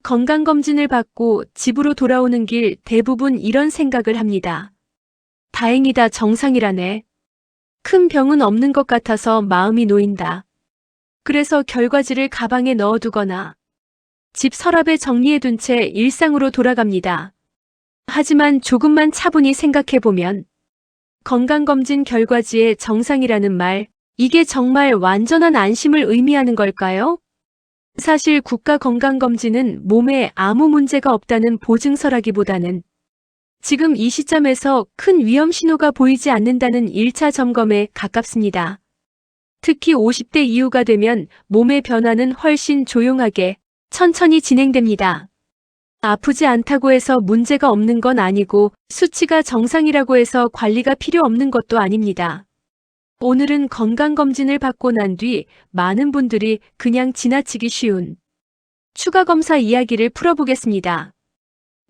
건강검진을 받고 집으로 돌아오는 길 대부분 이런 생각을 합니다. 다행이다, 정상이라네. 큰 병은 없는 것 같아서 마음이 놓인다. 그래서 결과지를 가방에 넣어두거나 집 서랍에 정리해둔 채 일상으로 돌아갑니다. 하지만 조금만 차분히 생각해보면 건강검진 결과지에 정상이라는 말, 이게 정말 완전한 안심을 의미하는 걸까요? 사실 국가건강검진은 몸에 아무 문제가 없다는 보증서라기보다는 지금 이 시점에서 큰 위험 신호가 보이지 않는다는 1차 점검에 가깝습니다. 특히 50대 이후가 되면 몸의 변화는 훨씬 조용하게, 천천히 진행됩니다. 아프지 않다고 해서 문제가 없는 건 아니고 수치가 정상이라고 해서 관리가 필요 없는 것도 아닙니다. 오늘은 건강검진을 받고 난 뒤 많은 분들이 그냥 지나치기 쉬운 추가 검사 이야기를 풀어보겠습니다.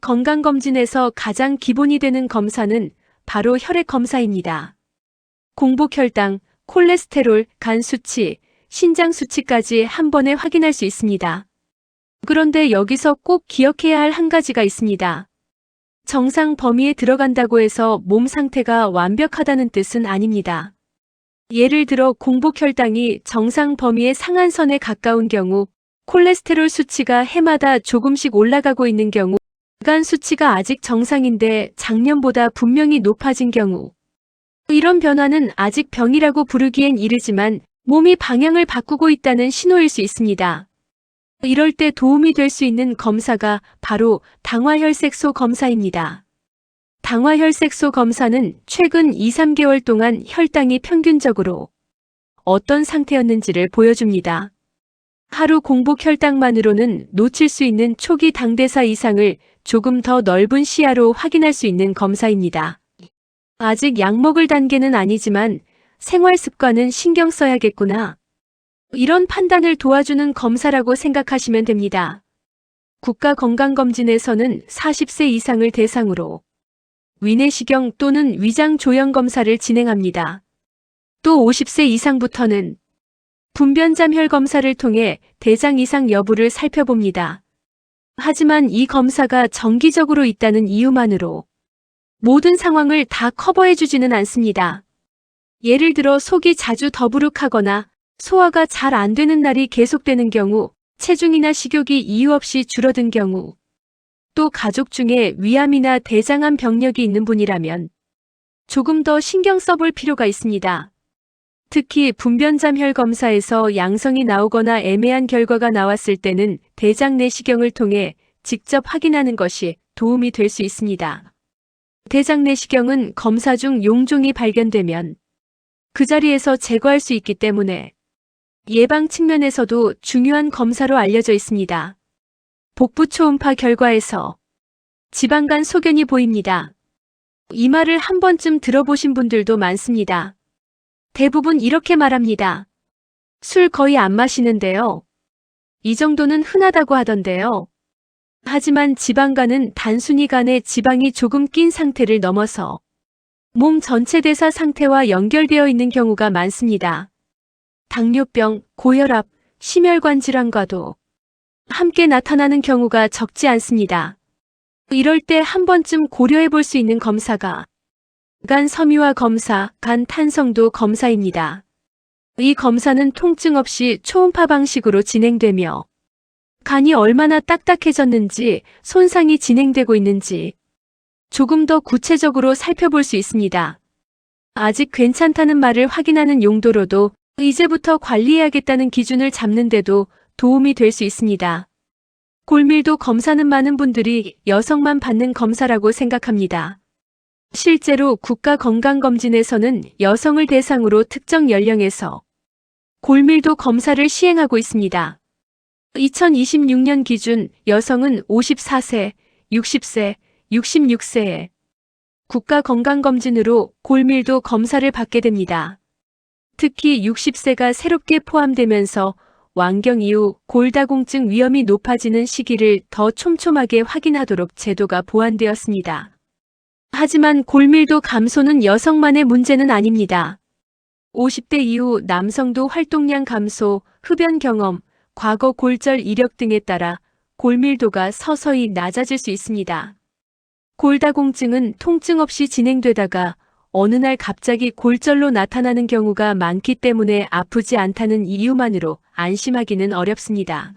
건강검진에서 가장 기본이 되는 검사는 바로 혈액 검사입니다. 공복혈당, 콜레스테롤, 간 수치, 신장 수치까지 한 번에 확인할 수 있습니다. 그런데 여기서 꼭 기억해야 할 한 가지가 있습니다. 정상 범위에 들어간다고 해서 몸 상태가 완벽하다는 뜻은 아닙니다. 예를 들어 공복혈당이 정상 범위의 상한선에 가까운 경우, 콜레스테롤 수치가 해마다 조금씩 올라가고 있는 경우, 간 수치가 아직 정상인데 작년보다 분명히 높아진 경우, 이런 변화는 아직 병이라고 부르기엔 이르지만 몸이 방향을 바꾸고 있다는 신호일 수 있습니다. 이럴 때 도움이 될 수 있는 검사가 바로 당화혈색소 검사입니다. 당화혈색소 검사는 최근 2~3개월 동안 혈당이 평균적으로 어떤 상태였는지를 보여줍니다. 하루 공복 혈당만으로는 놓칠 수 있는 초기 당대사 이상을 조금 더 넓은 시야로 확인할 수 있는 검사입니다. 아직 약 먹을 단계는 아니지만 생활 습관은 신경 써야겠구나. 이런 판단을 도와주는 검사라고 생각하시면 됩니다. 국가건강검진에서는 40세 이상을 대상으로 위내시경 또는 위장 조형 검사를 진행합니다. 또 50세 이상부터는 분변잠 혈 검사를 통해 대장 이상 여부를 살펴봅니다. 하지만 이 검사가 정기적으로 있다는 이유만으로 모든 상황을 다 커버해주지는 않습니다. 예를 들어 속이 자주 더부룩하거나 소화가 잘 안 되는 날이 계속되는 경우, 체중이나 식욕이 이유 없이 줄어든 경우, 또 가족 중에 위암이나 대장암 병력이 있는 분이라면 조금 더 신경 써볼 필요가 있습니다. 특히 분변잠 혈 검사에서 양성이 나오거나 애매한 결과가 나왔을 때는 대장 내시경을 통해 직접 확인하는 것이 도움이 될 수 있습니다. 대장 내시경은 검사 중 용종이 발견되면 그 자리에서 제거할 수 있기 때문에 예방 측면에서도 중요한 검사로 알려져 있습니다. 복부 초음파 결과에서 지방간 소견이 보입니다. 이 말을 한 번쯤 들어보신 분들도 많습니다. 대부분 이렇게 말합니다. 술 거의 안 마시는데요. 이 정도는 흔하다고 하던데요. 하지만 지방간은 단순히 간에 지방이 조금 낀 상태를 넘어서 몸 전체 대사 상태와 연결되어 있는 경우가 많습니다. 당뇨병, 고혈압, 심혈관 질환과도 함께 나타나는 경우가 적지 않습니다. 이럴 때 한 번쯤 고려해 볼 수 있는 검사가 간 섬유화 검사, 간 탄성도 검사입니다. 이 검사는 통증 없이 초음파 방식으로 진행되며 간이 얼마나 딱딱해졌는지, 손상이 진행되고 있는지 조금 더 구체적으로 살펴볼 수 있습니다. 아직 괜찮다는 말을 확인하는 용도로도 이제부터 관리해야겠다는 기준을 잡는데도 도움이 될 수 있습니다. 골밀도 검사는 많은 분들이 여성만 받는 검사라고 생각합니다. 실제로 국가건강검진에서는 여성을 대상으로 특정 연령에서 골밀도 검사를 시행하고 있습니다. 2026년 기준 여성은 54세, 60세, 66세에 국가건강검진으로 골밀도 검사를 받게 됩니다. 특히 60세가 새롭게 포함되면서 완경 이후 골다공증 위험이 높아지는 시기를 더 촘촘하게 확인하도록 제도가 보완되었습니다. 하지만 골밀도 감소는 여성만의 문제는 아닙니다. 50대 이후 남성도 활동량 감소, 흡연 경험, 과거 골절 이력 등에 따라 골밀도가 서서히 낮아질 수 있습니다. 골다공증은 통증 없이 진행되다가 어느 날 갑자기 골절로 나타나는 경우가 많기 때문에 아프지 않다는 이유만으로 안심하기는 어렵습니다.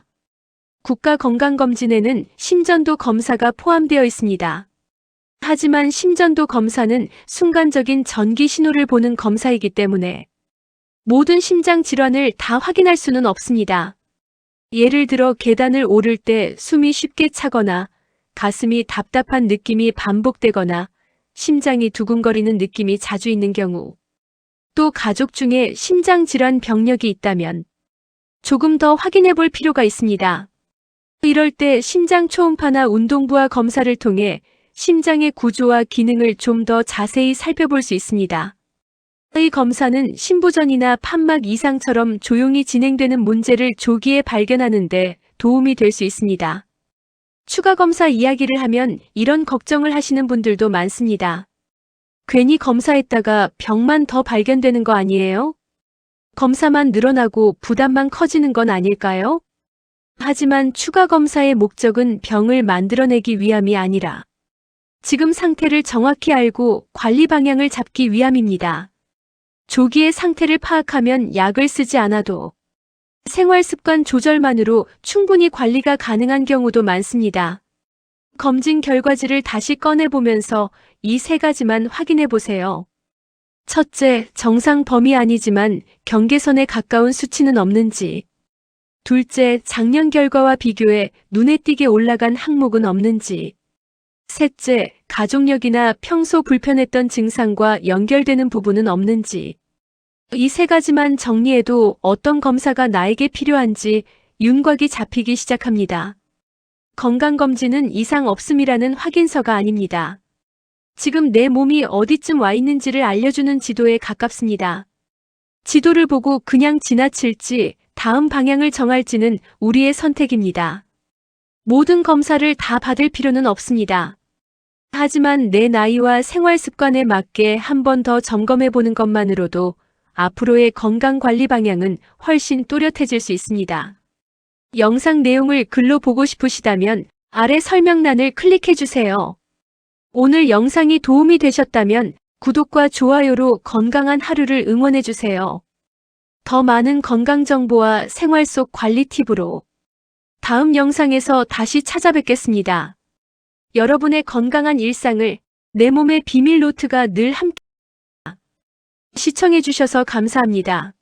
국가건강검진에는 심전도 검사가 포함되어 있습니다. 하지만 심전도 검사는 순간적인 전기 신호를 보는 검사이기 때문에 모든 심장 질환을 다 확인할 수는 없습니다. 예를 들어 계단을 오를 때 숨이 쉽게 차거나 가슴이 답답한 느낌이 반복되거나 심장이 두근거리는 느낌이 자주 있는 경우, 또 가족 중에 심장 질환 병력이 있다면 조금 더 확인해 볼 필요가 있습니다. 이럴 때 심장 초음파나 운동부하 검사를 통해 심장의 구조와 기능을 좀 더 자세히 살펴볼 수 있습니다. 이 검사는 심부전이나 판막 이상처럼 조용히 진행되는 문제를 조기에 발견하는 데 도움이 될 수 있습니다. 추가 검사 이야기를 하면 이런 걱정을 하시는 분들도 많습니다. 괜히 검사했다가 병만 더 발견되는 거 아니에요? 검사만 늘어나고 부담만 커지는 건 아닐까요? 하지만 추가 검사의 목적은 병을 만들어내기 위함이 아니라 지금 상태를 정확히 알고 관리 방향을 잡기 위함입니다. 조기에 상태를 파악하면 약을 쓰지 않아도 생활 습관 조절만으로 충분히 관리가 가능한 경우도 많습니다. 검진 결과지를 다시 꺼내보면서 이 세 가지만 확인해 보세요. 첫째, 정상 범위 아니지만 경계선에 가까운 수치는 없는지. 둘째, 작년 결과와 비교해 눈에 띄게 올라간 항목은 없는지. 셋째, 가족력이나 평소 불편했던 증상과 연결되는 부분은 없는지. 이 세 가지만 정리해도 어떤 검사가 나에게 필요한지 윤곽이 잡히기 시작합니다. 건강검진은 이상 없음이라는 확인서가 아닙니다. 지금 내 몸이 어디쯤 와 있는지를 알려주는 지도에 가깝습니다. 지도를 보고 그냥 지나칠지 다음 방향을 정할지는 우리의 선택입니다. 모든 검사를 다 받을 필요는 없습니다. 하지만 내 나이와 생활 습관에 맞게 한 번 더 점검해 보는 것만으로도 앞으로의 건강관리 방향은 훨씬 또렷해질 수 있습니다. 영상 내용을 글로 보고 싶으시다면 아래 설명란을 클릭해 주세요. 오늘 영상이 도움이 되셨다면 구독과 좋아요로 건강한 하루를 응원해 주세요. 더 많은 건강 정보와 생활 속 관리 팁으로 다음 영상에서 다시 찾아뵙겠습니다. 여러분의 건강한 일상을 내 몸의 비밀 노트가 늘 함께 시청해 주셔서 감사합니다.